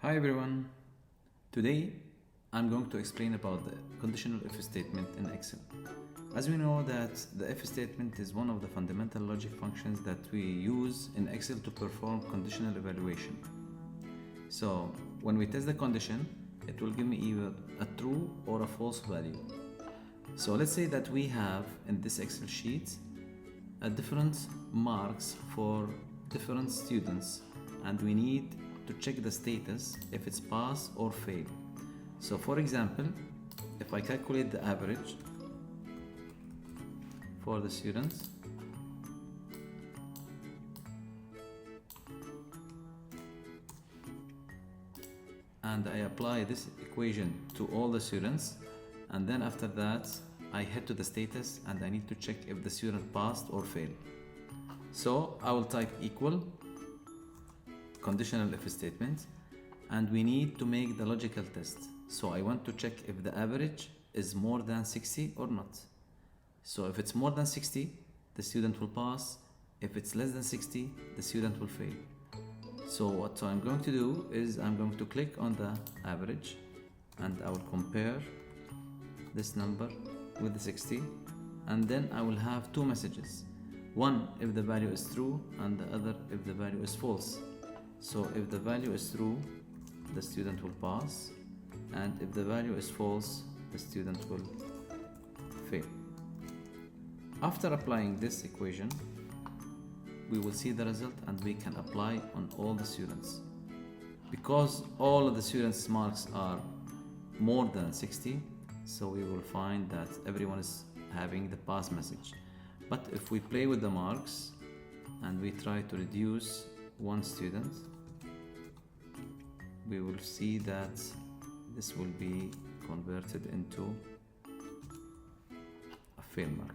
Hi everyone. Today I'm going to explain about the conditional if statement in Excel. As we know that the if statement is one of the fundamental logic functions that we use in Excel to perform conditional evaluation. So when we test the condition, it will give me either a true or a false value. So let's say that we have in this Excel sheet a different marks for different students and we need to check the status if it's pass or fail. So for example, if I calculate the average for the students, and I apply this equation to all the students, and then after that I head to the status and I need to check if the student passed or failed. So I will type equal conditional if statement, and we need to make the logical test. So I want to check if the average is more than 60 or not. So if it's more than 60, the student will pass. If it's less than 60, the student will fail. So what I'm going to do is I'm going to click on the average and I will compare this number with the 60, and then I will have two messages. One if the value is true and the other if the value is false. So if the value is true, the student will pass, and if the value is false, the student will fail. After applying this equation, we will see the result and we can apply on all the students. Because all of the students' marks are more than 60, so we will find that everyone is having the pass message. But if we play with the marks and we try to reduce one student, we will see that this will be converted into a fail mark.